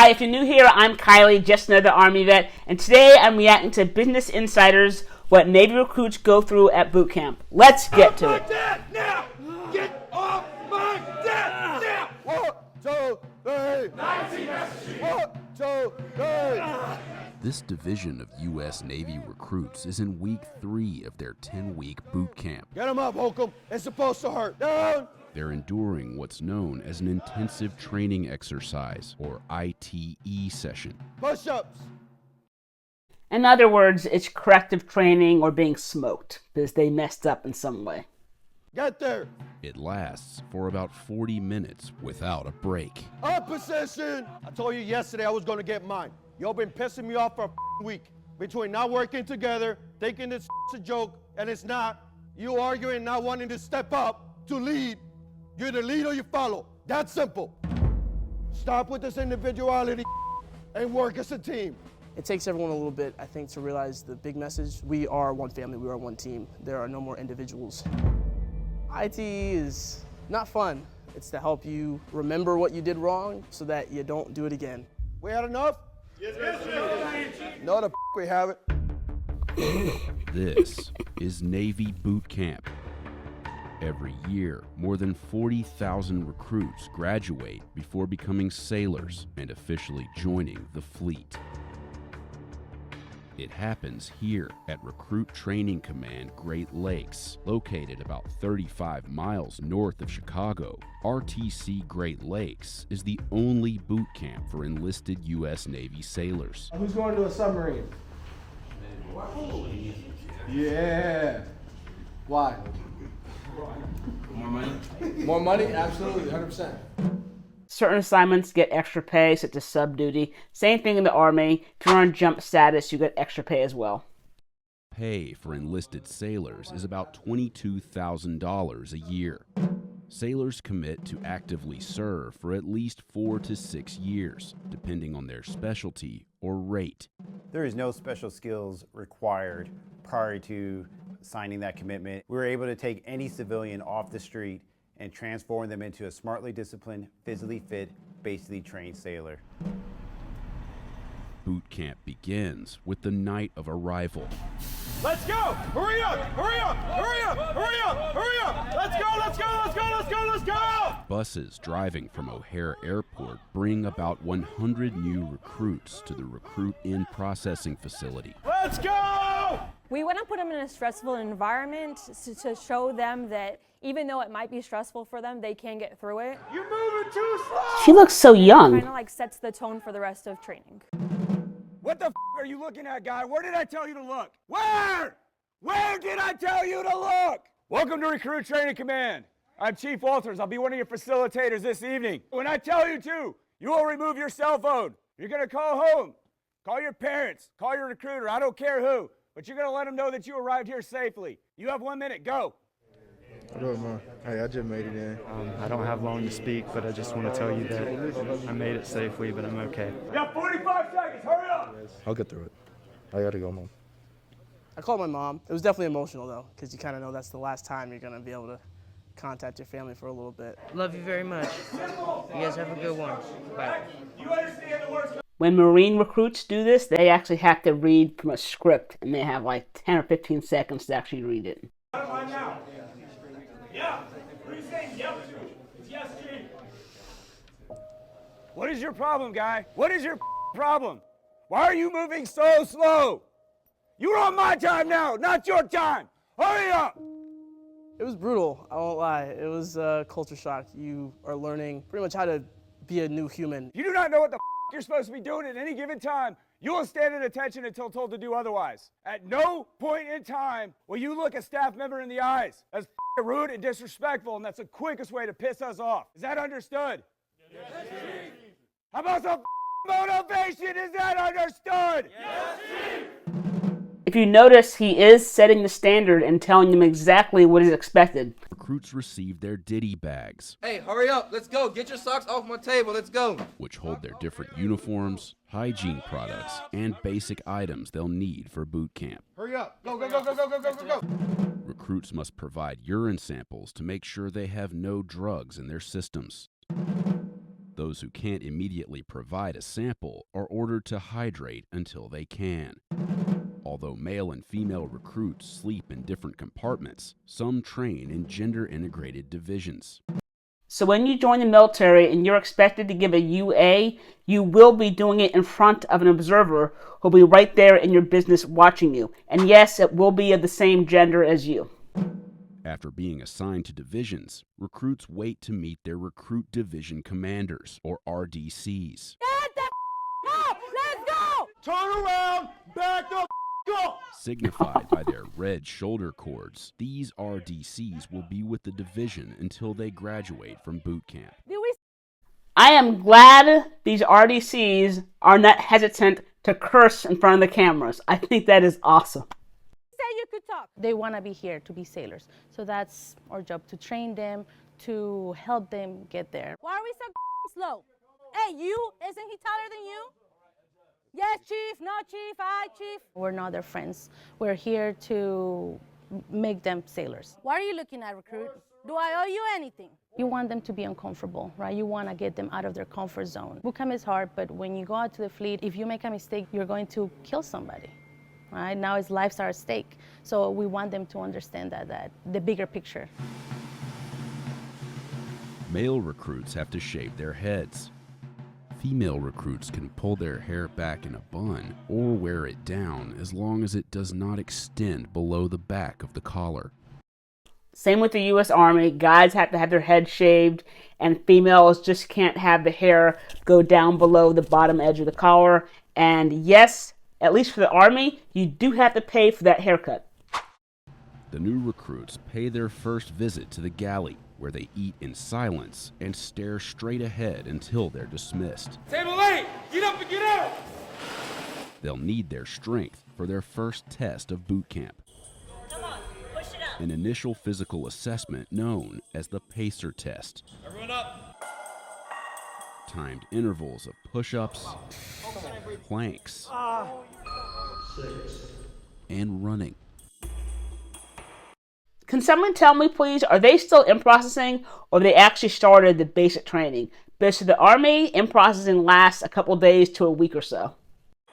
Hi, if you're new here, I'm Kylie, just another Army vet, and today I'm reacting to Business Insider's What Navy Recruits Go Through at Boot Camp. Let's get to it. Now! Get off my desk now! 1, 2, 3! 19 messages! 1, 2, 3! This division of U.S. Navy recruits is in week 3 of their 10-week boot camp. Get him up, Holcomb. It's supposed to hurt. Down! They're enduring what's known as an intensive training exercise, or ITE session. Push-ups! In other words, it's corrective training or being smoked because they messed up in some way. Get there! It lasts for about 40 minutes without a break. Up position! I told you yesterday I was going to get mine. Y'all been pissing me off for a week. Between not working together, thinking it's a joke, and it's not. You arguing, not wanting to step up to lead. You either lead or you follow. That's simple. Stop with this individuality and work as a team. It takes everyone a little bit, I think, to realize the big message. We are one family, we are one team. There are no more individuals. ITE is not fun. It's to help you remember what you did wrong so that you don't do it again. We had enough? Yes, sir. No, the we haven't. This is Navy Boot Camp. Every year, more than 40,000 recruits graduate before becoming sailors and officially joining the fleet. It happens here at Recruit Training Command Great Lakes, located about 35 miles north of Chicago. RTC Great Lakes is the only boot camp for enlisted U.S. Navy sailors. Who's going to a submarine? Yeah. Why? More money? More money? Absolutely, 100%. Certain assignments get extra pay, such as sub duty. Same thing in the Army. If you're on jump status, you get extra pay as well. Pay for enlisted sailors is about $22,000 a year. Sailors commit to actively serve for at least 4 to 6 years, depending on their specialty or rate. There is no special skills required prior to signing that commitment. We were able to take any civilian off the street and transform them into a smartly disciplined, physically fit, basically trained sailor. Boot camp begins with the night of arrival. Let's go! Hurry up! Hurry up! Hurry up! Hurry up! Hurry up! Let's go! Let's go! Let's go! Let's go! Let's go! Buses driving from O'Hare Airport bring about 100 new recruits to the Recruit In Processing Facility. Let's go! We want to put them in a stressful environment to show them that even though it might be stressful for them, they can get through it. You're moving too slow! She looks so young. Kind of like sets the tone for the rest of training. What the are you looking at, guy? Where did I tell you to look? Where? Where did I tell you to look? Welcome to Recruit Training Command. I'm Chief Walters. I'll be one of your facilitators this evening. When I tell you to, you will remove your cell phone. You're going to call home. Call your parents. Call your recruiter. I don't care who. But you're going to let them know that you arrived here safely. You have 1 minute. Go. What up, man? Hey, I just made it in. I don't have long to speak, but I just want to tell you that I made it safely, but I'm okay. You got 45 seconds. Hurry up. I'll get through it. I gotta go, Mom. I called my mom. It was definitely emotional, though, because you kind of know that's the last time you're going to be able to contact your family for a little bit. Love you very much. You guys have a good one. Bye. You understand the words? When Marine recruits do this, they actually have to read from a script, and they have like 10 or 15 seconds to actually read it. Now. Yeah. What are you saying? Yep to? It's yes, Chief. What is your problem, guy? What is your problem? Why are you moving so slow? You're on my time now, not your time. Hurry up. It was brutal, I won't lie. It was a culture shock. You are learning pretty much how to be a new human. You do not know what the you're supposed to be doing at any given time. You will stand at attention until told to do otherwise. At no point in time will you look a staff member in the eyes. That's rude and disrespectful, and that's the quickest way to piss us off. Is that understood? Yes, Chief. How about some motivation? Is that understood? Yes, Chief. If you notice, he is setting the standard and telling them exactly what is expected. Recruits receive their ditty bags. Hey, hurry up. Let's go. Get your socks off my table. Let's go. Which hold their different uniforms, hygiene products, and basic items they'll need for boot camp. Hurry up. Go, go, go, go, go, go, go, go, go. Recruits must provide urine samples to make sure they have no drugs in their systems. Those who can't immediately provide a sample are ordered to hydrate until they can. Although male and female recruits sleep in different compartments, some train in gender-integrated divisions. So when you join the military and you're expected to give a UA, you will be doing it in front of an observer who'll be right there in your business watching you. And yes, it will be of the same gender as you. After being assigned to divisions, recruits wait to meet their recruit division commanders, or RDCs. Get the up! Let's go! Turn around! Back the up! Signified by their red shoulder cords, these RDCs will be with the division until they graduate from boot camp. I am glad these RDCs are not hesitant to curse in front of the cameras. I think that is awesome. Say you could talk. They want to be here to be sailors. So that's our job, to train them, to help them get there. Why are we so slow? Hey, you, isn't he taller than you? Yes, chief, no chief, I chief. We're not their friends. We're here to make them sailors. Why are you looking at recruit? Do I owe you anything? You want them to be uncomfortable, right? You want to get them out of their comfort zone. Boot camp is hard, but when you go out to the fleet, if you make a mistake, you're going to kill somebody. Right? Now his lives are at stake. So we want them to understand that the bigger picture. Male recruits have to shave their heads. Female recruits can pull their hair back in a bun or wear it down as long as it does not extend below the back of the collar. Same with the U.S. Army. Guys have to have their head shaved, and females just can't have the hair go down below the bottom edge of the collar. And yes, at least for the Army, you do have to pay for that haircut. The new recruits pay their first visit to the galley, where they eat in silence and stare straight ahead until they're dismissed. Table 8! Get up and get out! They'll need their strength for their first test of boot camp. Come on, push it up. An initial physical assessment known as the pacer test. Everyone up! Timed intervals of push-ups, planks, and running. Can someone tell me, please, are they still in processing, or they actually started the basic training? Because to the Army, in processing lasts a couple days to a week or so.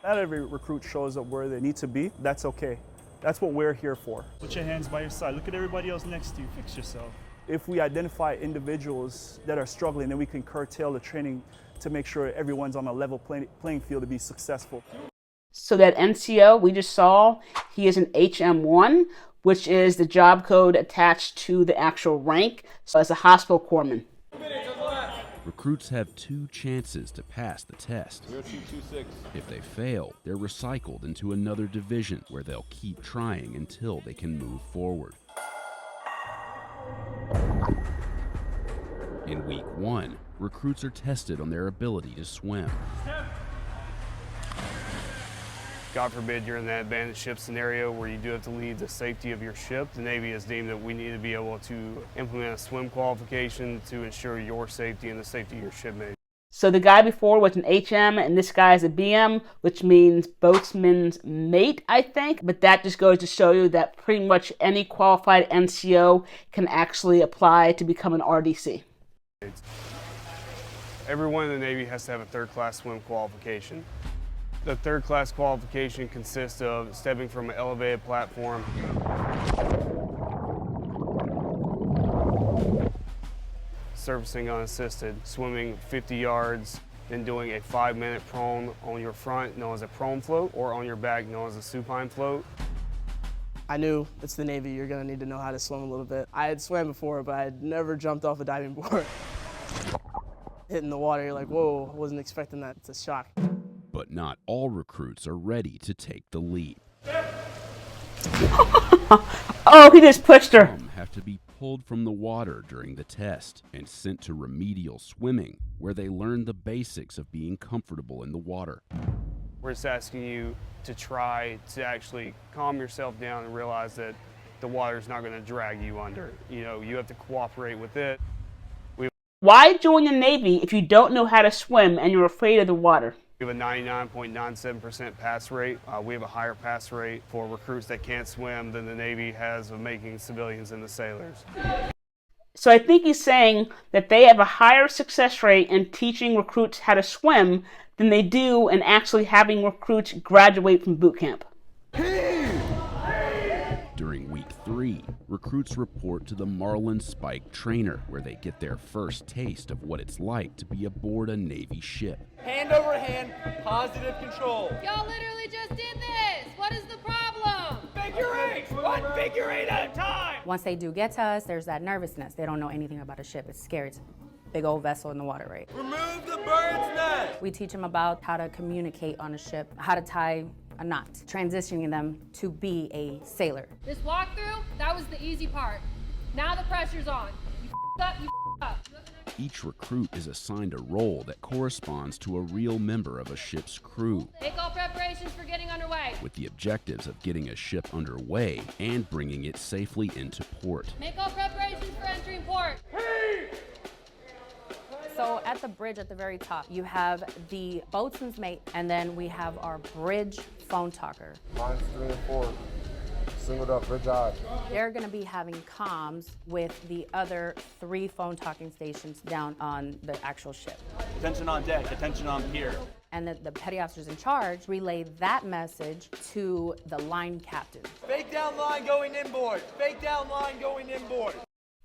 Not every recruit shows up where they need to be. That's okay. That's what we're here for. Put your hands by your side. Look at everybody else next to you. Fix yourself. If we identify individuals that are struggling, then we can curtail the training to make sure everyone's on a level playing field to be successful. So that NCO we just saw, he is an HM1, which is the job code attached to the actual rank, so as a hospital corpsman. Recruits have 2 chances to pass the test. If they fail, they're recycled into another division where they'll keep trying until they can move forward. In week 1, recruits are tested on their ability to swim. God forbid you're in that abandoned ship scenario where you do have to leave the safety of your ship. The Navy has deemed that we need to be able to implement a swim qualification to ensure your safety and the safety of your shipmates. So the guy before was an HM, and this guy is a BM, which means boatsman's mate, I think. But that just goes to show you that pretty much any qualified NCO can actually apply to become an RDC. Everyone in the Navy has to have a third-class swim qualification. The third-class qualification consists of stepping from an elevated platform, surfacing unassisted, swimming 50 yards, then doing a 5-minute prone on your front, known as a prone float, or on your back, known as a supine float. I knew it's the Navy, you're gonna need to know how to swim a little bit. I had swam before, but I had never jumped off a diving board. Hitting the water, you're like, whoa, I wasn't expecting that. It's a shock. But not all recruits are ready to take the leap. Oh, he just pushed her. Some have to be pulled from the water during the test and sent to remedial swimming, where they learn the basics of being comfortable in the water. We're just asking you to try to actually calm yourself down and realize that the water's not going to drag you under. You know, you have to cooperate with it. Why join the Navy if you don't know how to swim and you're afraid of the water? We have a 99.97% pass rate. We have a higher pass rate for recruits that can't swim than the Navy has of making civilians into sailors. So I think he's saying that they have a higher success rate in teaching recruits how to swim than they do in actually having recruits graduate from boot camp. During week 3, recruits report to the Marlin Spike trainer, where they get their first taste of what it's like to be aboard a Navy ship. Hand over hand, positive control. Y'all literally just did this. What is the problem? Figure eight, one figure eight at a time. Once they do get to us, there's that nervousness. They don't know anything about a ship. It's scary. It's a big old vessel in the water, right? Remove the bird's nest. We teach them about how to communicate on a ship, how to tie a knot, transitioning them to be a sailor. This walkthrough, that was the easy part. Now the pressure's on. You up, you up. Each recruit is assigned a role that corresponds to a real member of a ship's crew, Make all preparations for getting underway. with the objectives of getting a ship underway and bringing it safely into port. Make all preparations for entering port. So at the bridge at the very top, you have the boatswain's mate, and then we have our bridge phone talker. Mine's 3 and 4. Singled up, bridge eye. They're going to be having comms with the other 3 phone talking stations down on the actual ship. Attention on deck, attention on pier. And the petty officers in charge relay that message to the line captain. Fake down line going inboard. Fake down line going inboard.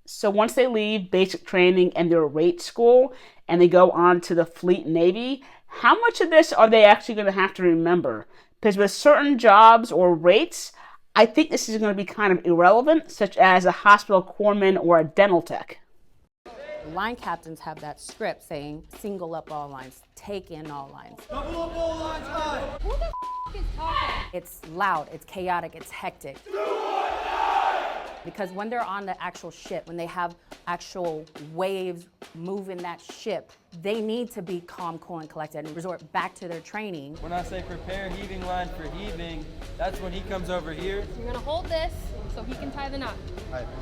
So once they leave basic training and their rate school and they go on to the Fleet Navy, how much of this are they actually going to have to remember? Because with certain jobs or rates, I think this is going to be kind of irrelevant, such as a hospital corpsman or a dental tech. Line captains have that script saying, single up all lines, take in all lines. Double up all lines high. Who the is talking? It's loud, it's chaotic, it's hectic. Because when they're on the actual ship, when they have actual waves moving that ship, they need to be calm, cool, and collected and resort back to their training. When I say prepare heaving line for heaving, that's when he comes over here. You're gonna hold this so he can tie the knot.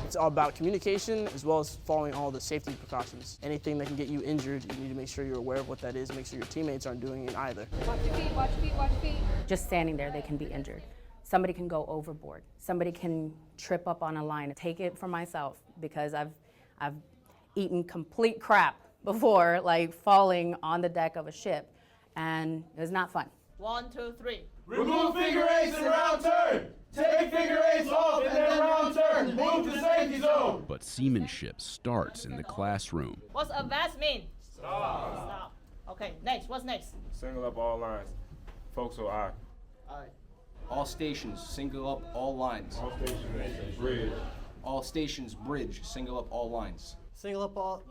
It's all about communication as well as following all the safety precautions. Anything that can get you injured, you need to make sure you're aware of what that is, make sure your teammates aren't doing it either. Watch your feet, watch your feet, watch your feet. Just standing there, they can be injured. Somebody can go overboard. Somebody can trip up on a line. Take it for myself because I've eaten complete crap before, like falling on the deck of a ship, and it's not fun. 1, 2, 3. Remove figure eights and round turn. Take figure eights off and then round turn. Move to safety zone. But seamanship starts in the classroom. What's advance mean? Stop. Okay, next. What's next? Single up all lines. Forecastle eye. All stations, single up all lines. All stations, bridge. All stations, bridge, single up all lines. Single up all,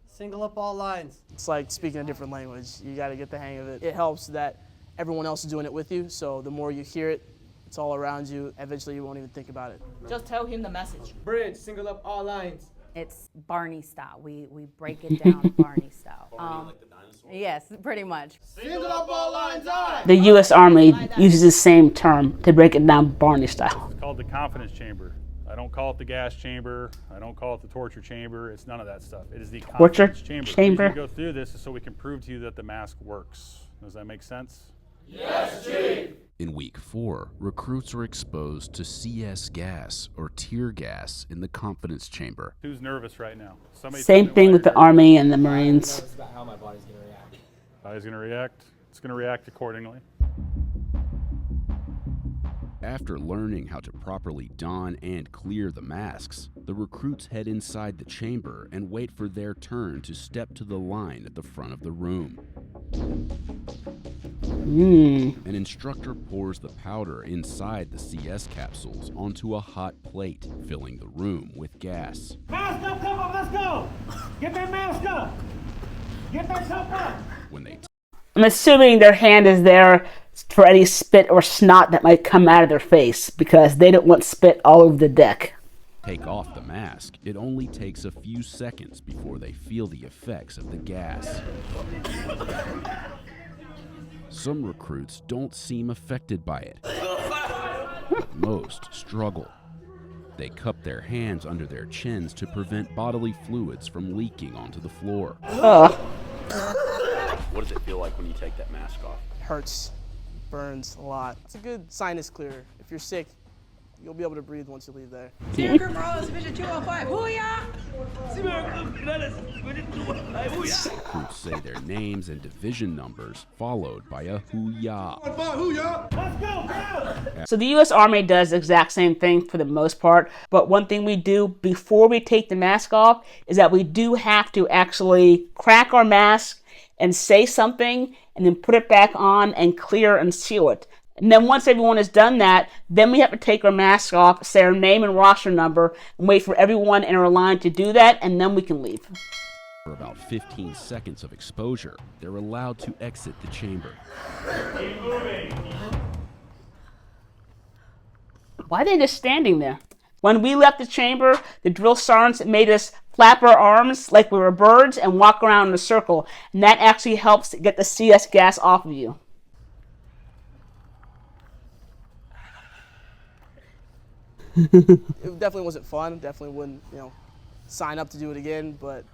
single up all lines. It's like speaking a different language. You got to get the hang of it. It helps that everyone else is doing it with you, so the more you hear it, it's all around you. Eventually, you won't even think about it. Just tell him the message. Bridge, single up all lines. It's Barney style. We break it down Barney style. Like the dinosaur? Yes, pretty much. Single up all lines high. The U.S. Army uses the same term to break it down Barney style. It's called the confidence chamber. I don't call it the gas chamber. I don't call it the torture chamber. It's none of that stuff. It is the confidence chamber. The reason we go through this is so we can prove to you that the mask works. Does that make sense? Yes, Chief. In week 4, recruits are exposed to CS gas or tear gas in the confidence chamber. Who's nervous right now? Same thing with the Army and the Marines. That's about how my body's going to react. Body's going to react. It's going to react accordingly. After learning how to properly don and clear the masks, the recruits head inside the chamber and wait for their turn to step to the line at the front of the room. An instructor pours the powder inside the CS capsules onto a hot plate, filling the room with gas. Mask up, come on, let's go! Get that mask up! Get that cup up! When they I'm assuming their hand is there for any spit or snot that might come out of their face because they don't want spit all over the deck. take off the mask, it only takes a few seconds before they feel the effects of the gas. Some recruits don't seem affected by it, but most struggle. They cup their hands under their chins to prevent bodily fluids from leaking onto the floor. What does it feel like when you take that mask off? It hurts, burns a lot. It's a good sinus clearer. If you're sick, you'll be able to breathe once you leave there. Sierra Group Rose, Division 205. Hoo-yah! Recruits say their names and division numbers, followed by a hoo-yah. So the U.S. Army does the exact same thing for the most part, but one thing we do before we take the mask off is that we do have to actually crack our mask and say something and then put it back on and clear and seal it. And then once everyone has done that, then we have to take our mask off, say our name and roster number, and wait for everyone in our line to do that, and then we can leave. For about 15 seconds of exposure, they're allowed to exit the chamber. Keep moving. Why are they just standing there? When we left the chamber, the drill sergeants made us flap our arms like we were birds and walk around in a circle, and that actually helps get the CS gas off of you. It definitely wasn't fun. Definitely wouldn't, sign up to do it again, but it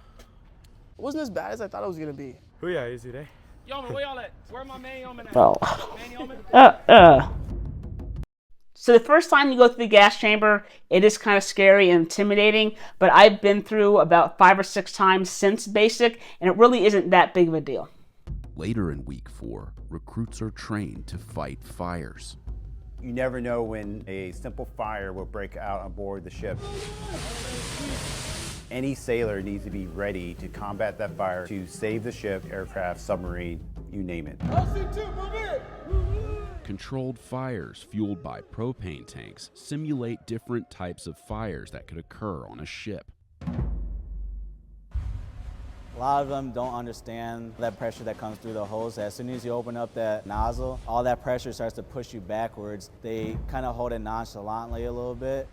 wasn't as bad as I thought it was gonna be. Oh yeah, easy day. Yeoman, where y'all at? Where my man Yeoman at? Well, Man Yeoman? So the first time you go through the gas chamber, it is kind of scary and intimidating, but I've been through about 5 or 6 times since basic, and it really isn't that big of a deal. Later in week 4, recruits are trained to fight fires. You never know when a simple fire will break out on board the ship. Any sailor needs to be ready to combat that fire to save the ship, aircraft, submarine, you name it. Controlled fires fueled by propane tanks simulate different types of fires that could occur on a ship. A lot of them don't understand that pressure that comes through the hose. As soon as you open up that nozzle, all that pressure starts to push you backwards. They kind of hold it nonchalantly a little bit.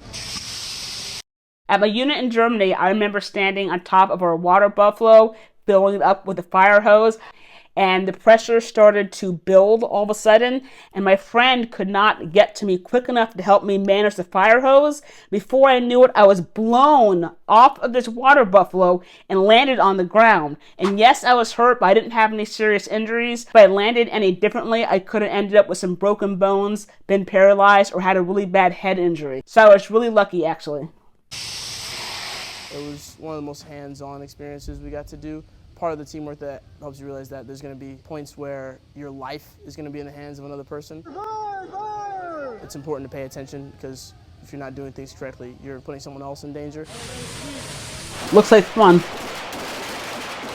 At my unit in Germany, I remember standing on top of our water buffalo, filling it up with a fire hose, and the pressure started to build all of a sudden, and my friend could not get to me quick enough to help me manage the fire hose. Before I knew it, I was blown off of this water buffalo and landed on the ground. And yes, I was hurt, but I didn't have any serious injuries. If I landed any differently, I could have ended up with some broken bones, been paralyzed, or had a really bad head injury. So I was really lucky, actually. It was one of the most hands-on experiences we got to do. Part of the teamwork that helps you realize that there's going to be points where your life is going to be in the hands of another person. It's important to pay attention because if you're not doing things correctly, you're putting someone else in danger. Looks like fun.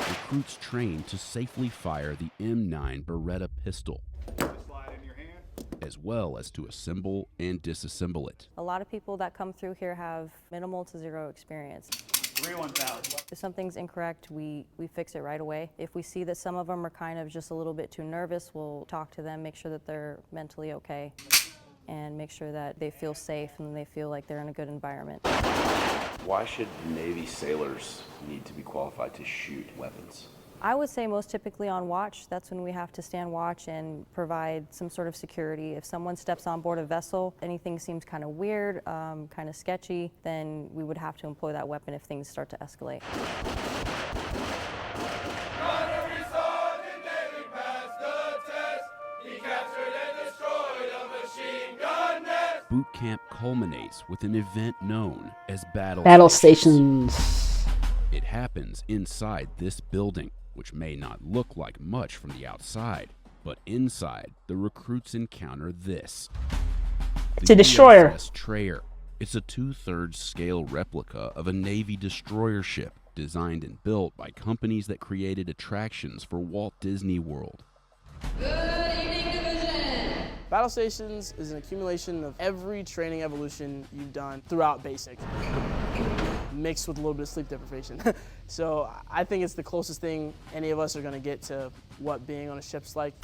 Recruits trained to safely fire the M9 Beretta pistol, as well as to assemble and disassemble it. A lot of people that come through here have minimal to zero experience. 3-1000. If something's incorrect, we fix it right away. If we see that some of them are kind of just a little bit too nervous, we'll talk to them, make sure that they're mentally okay, and make sure that they feel safe and they feel like they're in a good environment. Why should Navy sailors need to be qualified to shoot weapons? I would say most typically on watch. That's when we have to stand watch and provide some sort of security. If someone steps on board a vessel, anything seems kind of weird, kind of sketchy, then we would have to employ that weapon if things start to escalate. Boot camp culminates with an event known as Battle Stations. It happens inside this building, which may not look like much from the outside, but inside, the recruits encounter this. It's a destroyer. USS Trayer. It's a 2/3 scale replica of a Navy destroyer ship designed and built by companies that created attractions for Walt Disney World. Battle Stations is an accumulation of every training evolution you've done throughout basic, mixed with a little bit of sleep deprivation. So I think it's the closest thing any of us are going to get to what being on a ship's like.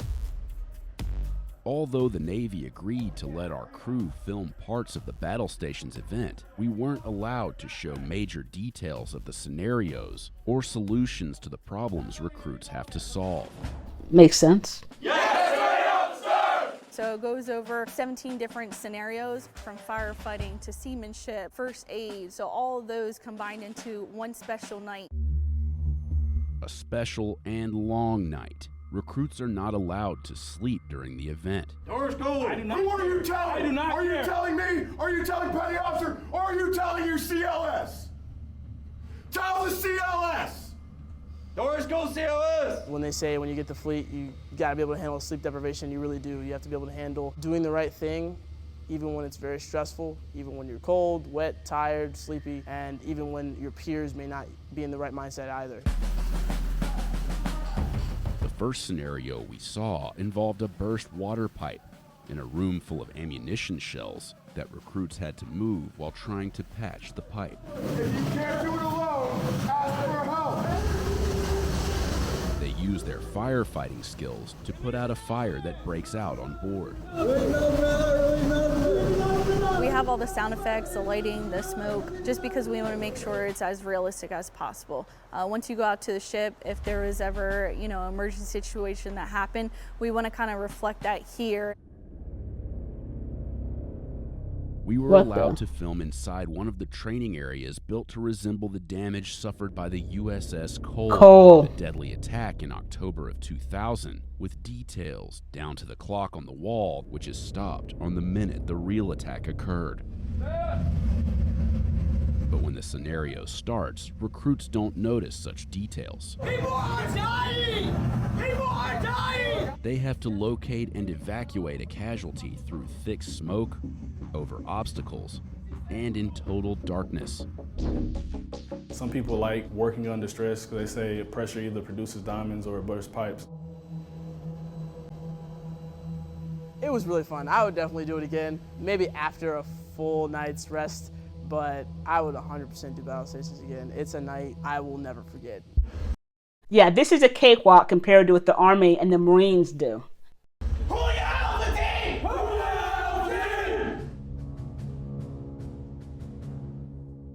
Although the Navy agreed to let our crew film parts of the Battle Stations event, we weren't allowed to show major details of the scenarios or solutions to the problems recruits have to solve. Makes sense. So it goes over 17 different scenarios, from firefighting to seamanship, first aid, so all of those combined into one special night. A special and long night. Recruits are not allowed to sleep during the event. Doors cold. I do not Who are you care. I do telling? not Are you care. telling me? Are you telling petty officer? Or are you telling your CLS? Tell the CLS! Doors go CLS! When they say when you get to fleet, you gotta be able to handle sleep deprivation, you really do. You have to be able to handle doing the right thing, even when it's very stressful, even when you're cold, wet, tired, sleepy, and even when your peers may not be in the right mindset either. The first scenario we saw involved a burst water pipe in a room full of ammunition shells that recruits had to move while trying to patch the pipe. If you can't do it alone, ask for help! They use their firefighting skills to put out a fire that breaks out on board. We have all the sound effects, the lighting, the smoke, just because we want to make sure it's as realistic as possible. Once you go out to the ship, if there was ever, an emergency situation that happened, we want to kind of reflect that here. We were allowed to film inside one of the training areas built to resemble the damage suffered by the USS Cole, the deadly attack in October of 2000, with details down to the clock on the wall, which is stopped on the minute the real attack occurred. But when the scenario starts, recruits don't notice such details. People are dying! People are dying! They have to locate and evacuate a casualty through thick smoke, over obstacles, and in total darkness. Some people like working under stress because they say pressure either produces diamonds or it bursts pipes. It was really fun. I would definitely do it again, maybe after a full night's rest, but I would 100% do battle stations again. It's a night I will never forget. Yeah, this is a cakewalk compared to what the Army and the Marines do.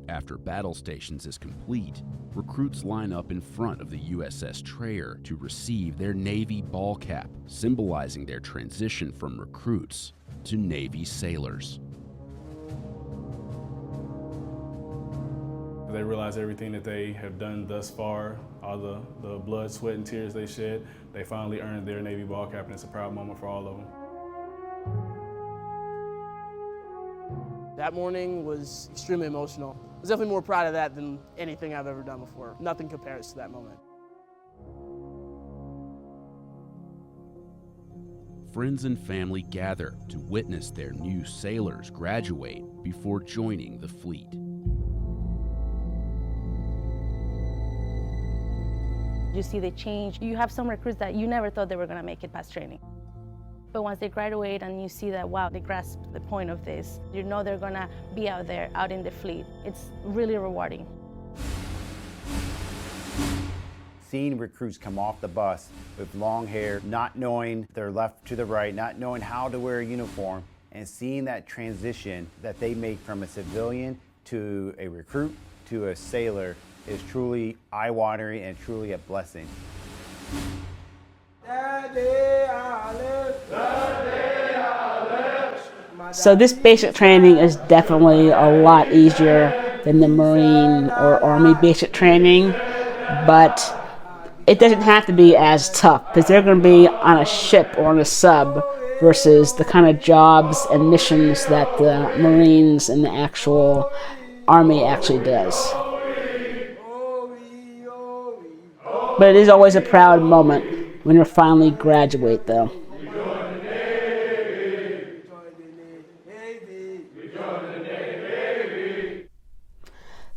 After battle stations is complete, recruits line up in front of the USS Trayer to receive their Navy ball cap, symbolizing their transition from recruits to Navy sailors. They realize everything that they have done thus far, all the blood, sweat, and tears they shed, they finally earned their Navy ball cap, and it's a proud moment for all of them. That morning was extremely emotional. I was definitely more proud of that than anything I've ever done before. Nothing compares to that moment. Friends and family gather to witness their new sailors graduate before joining the fleet. You see the change. You have some recruits that you never thought they were going to make it past training. But once they graduate and you see that, wow, they grasp the point of this, you know they're going to be out there, out in the fleet. It's really rewarding. Seeing recruits come off the bus with long hair, not knowing their left to the right, not knowing how to wear a uniform, and seeing that transition that they make from a civilian to a recruit to a sailor is truly eye-watering and truly a blessing. So this basic training is definitely a lot easier than the Marine or Army basic training, but it doesn't have to be as tough because they're going to be on a ship or on a sub versus the kind of jobs and missions that the Marines and the actual Army actually does. But it is always a proud moment when you finally graduate, though.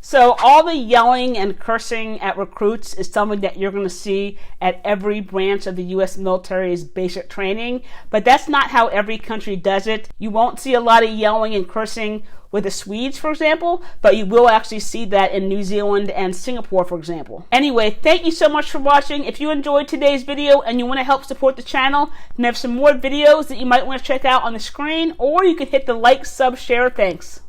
So all the yelling and cursing at recruits is something that you're going to see at every branch of the U.S. military's basic training, but that's not how every country does it. You won't see a lot of yelling and cursing with the Swedes, for example, but you will actually see that in New Zealand and Singapore, for example. Anyway, thank you so much for watching. If you enjoyed today's video and you want to help support the channel, then I have some more videos that you might want to check out on the screen, or you can hit the like, sub, share. Thanks.